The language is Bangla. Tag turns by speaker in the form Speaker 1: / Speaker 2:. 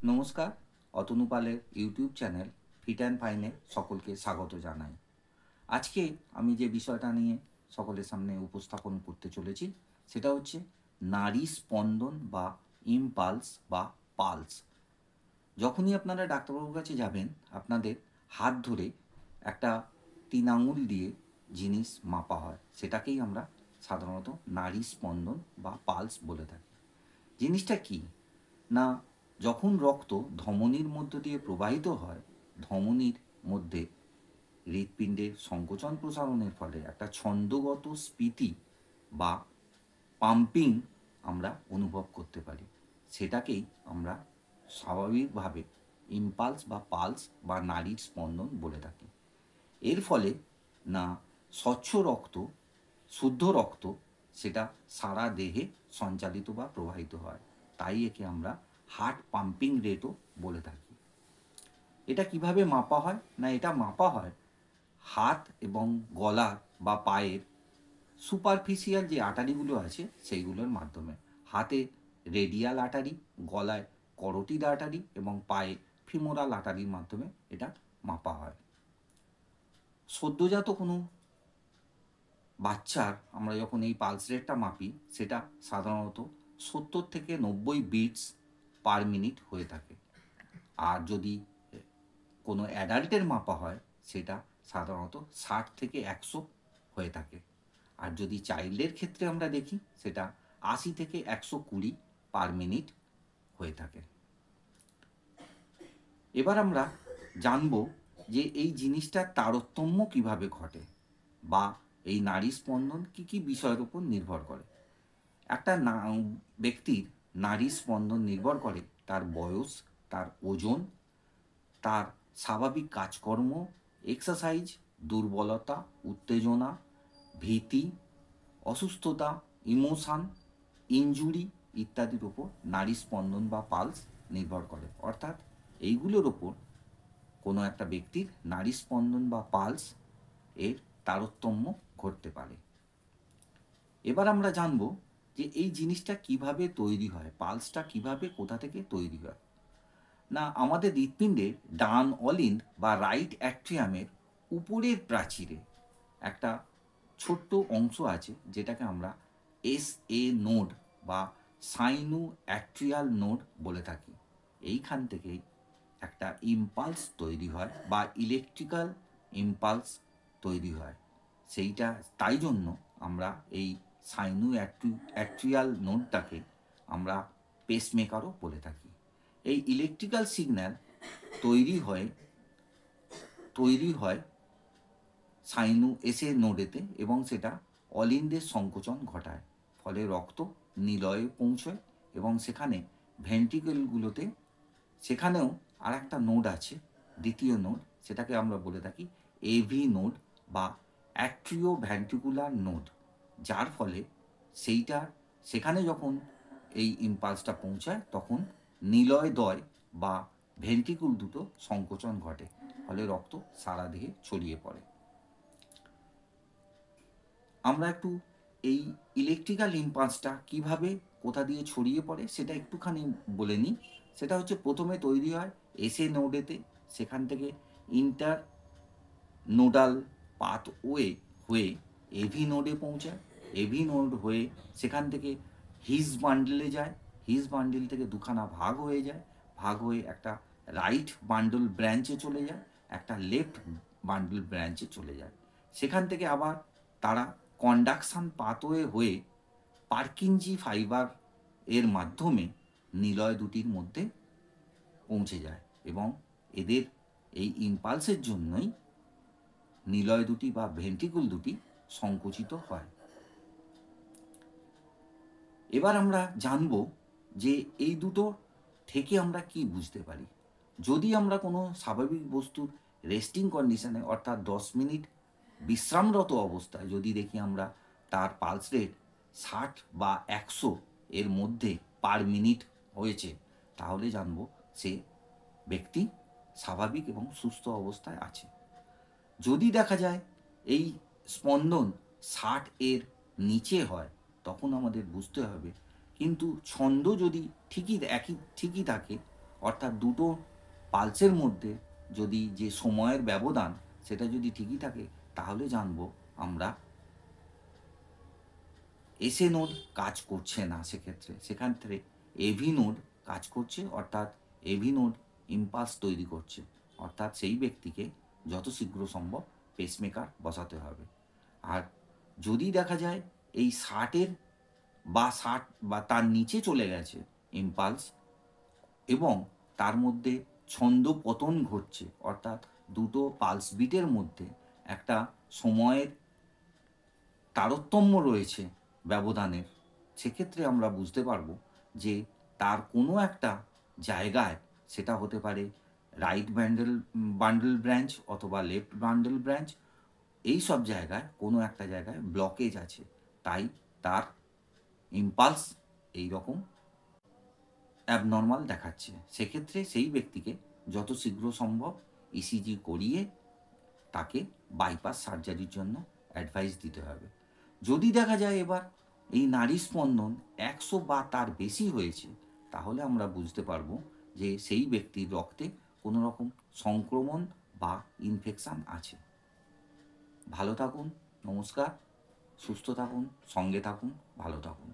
Speaker 1: নমস্কার। অতনু পালের ইউটিউব চ্যানেল ফিট অ্যান্ড ফাইনে সকলকে স্বাগত জানাই। আজকে আমি যে বিষয়টা নিয়ে সকলের সামনে উপস্থাপন করতে চলেছি সেটা হচ্ছে নারী স্পন্দন বা ইমপালস বা পালস। যখনই আপনারা ডাক্তারবাবুর কাছে যাবেন, আপনাদের হাত ধরে একটা 3 আঙুল দিয়ে জিনিস মাপা হয়, সেটাকেই আমরা সাধারণত নারী স্পন্দন বা পালস বলে থাকি। জিনিসটা কি না, যখন রক্ত ধমনীর মধ্য দিয়ে প্রবাহিত হয়, ধমনীর মধ্যে হৃৎপিণ্ডের সংকোচন প্রসারণের ফলে একটা ছন্দগত স্ফীতি বা পাম্পিং আমরা অনুভব করতে পারি। সেটাকেই আমরা স্বাভাবিকভাবে ইম্পালস বা পালস বা নাড়ির স্পন্দন বলে থাকি। এর ফলে না স্বচ্ছ রক্ত, শুদ্ধ রক্ত, সেটা সারা দেহে সঞ্চালিত বা প্রবাহিত হয়। তাই একে আমরা হার্ট পাম্পিং রেটও বলে থাকি। এটা কিভাবে মাপা হয় না, এটা মাপা হয় হাত এবং গলা বা পায়ের সুপারফিশিয়াল যে আটারিগুলো আছে সেইগুলোর মাধ্যমে। হাতে রেডিয়াল আটারি, গলায় করোটিড আটারি এবং পায়ে ফিমোরাল আটারির মাধ্যমে এটা মাপা হয়। সদ্যজাত কোনো বাচ্চার আমরা যখন এই পালস রেটটা মাপি, সেটা সাধারণত 70 থেকে 90 বিটস পার মিনিট হয়ে থাকে। আর যদি কোনো অ্যাডাল্টের মাপা হয়, সেটা সাধারণত 60 থেকে 100 হয়ে থাকে। আর যদি চাইল্ডের ক্ষেত্রে আমরা দেখি, সেটা 80 থেকে 120 পার মিনিট হয়ে থাকে। এবার আমরা জানব যে এই জিনিসটার তারতম্য কিভাবে ঘটে বা এই নাড়ী স্পন্দন কী কী বিষয়ের উপর নির্ভর করে। একটা ব্যক্তির নাড়ী স্পন্দন নির্ভর করে তার বয়স, তার ওজন, তার স্বাভাবিক কাজকর্ম, এক্সারসাইজ, দুর্বলতা, উত্তেজনা, ভীতি, অসুস্থতা, ইমোশান, ইনজুরি ইত্যাদির উপর নাড়ী স্পন্দন বা পালস নির্ভর করে। অর্থাৎ এইগুলোর ওপর কোনো একটা ব্যক্তির নাড়ী স্পন্দন বা পালস এর তারতম্য ঘটতে পারে। এবার আমরা জানব যে এই জিনিসটা কিভাবে তৈরি হয়, পালসটা কিভাবে কোথা থেকে তৈরি হয়। না, আমাদের হৃৎপিণ্ডের ডান অলিন্দ বা রাইট অ্যাট্রিয়ামের উপরের প্রাচীরে একটা ছোট্ট অংশ আছে যেটাকে আমরা SA নোড বা সাইনু অ্যাট্রিয়াল নোড বলে থাকি। এইখান থেকেই একটা ইম্পালস তৈরি হয় বা ইলেকট্রিক্যাল ইম্পালস তৈরি হয়। সেইটা তাই জন্য আমরা এই সাইনু অ্যাট্রিয়াল নোডটাকে আমরা পেসমেকারও বলে থাকি। এই ইলেকট্রিক্যাল সিগন্যাল তৈরি হয় তৈরি হয় সাইনু এসে নোডেতে এবং সেটা অলিন্দের সংকোচন ঘটায়। ফলে রক্ত নিলয়ে পৌঁছয় এবং সেখানে ভেন্ট্রিকেলগুলোতে, সেখানেও আর একটা নোড আছে, দ্বিতীয় নোড, সেটাকে আমরা বলে থাকি AV নোড বা অ্যাট্রিও ভ্যান্ট্রিকুলার নোড। যার ফলে সেইটা সেখানে যখন এই ইম্পালসটা পৌঁছায় তখন নিলয়দ্বয় বা ভেন্ট্রিকুল দুটো সংকোচন ঘটে, ফলে রক্ত সারা দেহে ছড়িয়ে পড়ে। আমরা একটু এই ইলেকট্রিক্যাল ইম্পালসটা কিভাবে কোথা দিয়ে ছড়িয়ে পড়ে সেটা একটুখানি বলে নিই। সেটা হচ্ছে প্রথমে তৈরি হয় এসএ নোডেতে, সেখান থেকে ইন্টার নোডাল পাথওয়ে হয়ে এভি নোডে পৌঁছায়, এভি নোড হয়ে সেখান থেকে হিস বান্ডেলে যায়, হিস বান্ডেল থেকে দুখানা ভাগ হয়ে যায়, ভাগ হয়ে একটা রাইট বান্ডল ব্রাঞ্চে চলে যায়, একটা লেফট বান্ডল ব্রাঞ্চে চলে যায়। সেখান থেকে আবার তারা কন্ডাকশান পাথওয়ে হয়ে পার্কিনজি ফাইবার এর মাধ্যমে নিলয় দুটির মধ্যে পৌঁছে যায় এবং এদের এই ইম্পালসের জন্যই নিলয় দুটি বা ভেন্ট্রিকুল দুটি সংকুচিত হয়। এবার আমরা জানব যে এই দুটো থেকে আমরা কি বুঝতে পারি। যদি আমরা কোনো স্বাভাবিক বস্তুর রেস্টিং কন্ডিশনে অর্থাৎ 10 মিনিট বিশ্রামরত অবস্থায় যদি দেখি আমরা তার পালস রেট 60 বা 100 এর মধ্যে পার মিনিট হয়েছে, তাহলে জানব সে ব্যক্তি স্বাভাবিক এবং সুস্থ অবস্থায় আছে। যদি দেখা যায় এই স্পন্দন 60 এর নিচে হয়, তখন আমাদের বুঝতে হবে। কিন্তু ছন্দ যদি ঠিকই থাকে, অর্থাৎ দুটো পালসের মধ্যে যদি যে সময়ের ব্যবধান সেটা যদি ঠিকই থাকে, তাহলে জানবো আমরা এসএ নোড কাজ করছে না। সেক্ষেত্রে এভি নোড কাজ করছে, অর্থাৎ এভি নোড ইম্পালস তৈরি করছে, অর্থাৎ সেই ব্যক্তিকে যত শীঘ্র সম্ভব পেসমেকার বসাতে হবে। আর যদি দেখা যায় এই 60-এর বা 60 বা তার নিচে চলে গেছে ইম্পালস, এবং তার মধ্যে ছন্দ পতন ঘটছে, অর্থাৎ দুটো পালস বিটের মধ্যে একটা সময়ের তারতম্য রয়েছে ব্যবধানের, সেক্ষেত্রে আমরা বুঝতে পারবো যে তার কোনো একটা জায়গায়, সেটা হতে পারে রাইট বান্ডল ব্রাঞ্চ অথবা লেফট বান্ডল ব্রাঞ্চ, এই সব জায়গায় কোনো একটা জায়গায় ব্লকেজ আছে, তাই তার ইম্পালস এই রকম অ্যাবনর্মাল দেখাচ্ছে। সেক্ষেত্রে সেই ব্যক্তিকে যত শীঘ্র সম্ভব ইসিজি করিয়ে তাকে বাইপাস সার্জারির জন্য অ্যাডভাইস দিতে হবে। যদি দেখা যায় এবার এই নাড়ি স্পন্দন 100 বা তার বেশি হয়েছে, তাহলে আমরা বুঝতে পারবো যে সেই ব্যক্তির রক্তে কোনো রকম সংক্রমণ বা ইনফেকশান আছে। ভালো থাকুন, নমস্কার, সুস্থ থাকুন, সঙ্গে থাকুন, ভালো থাকুন।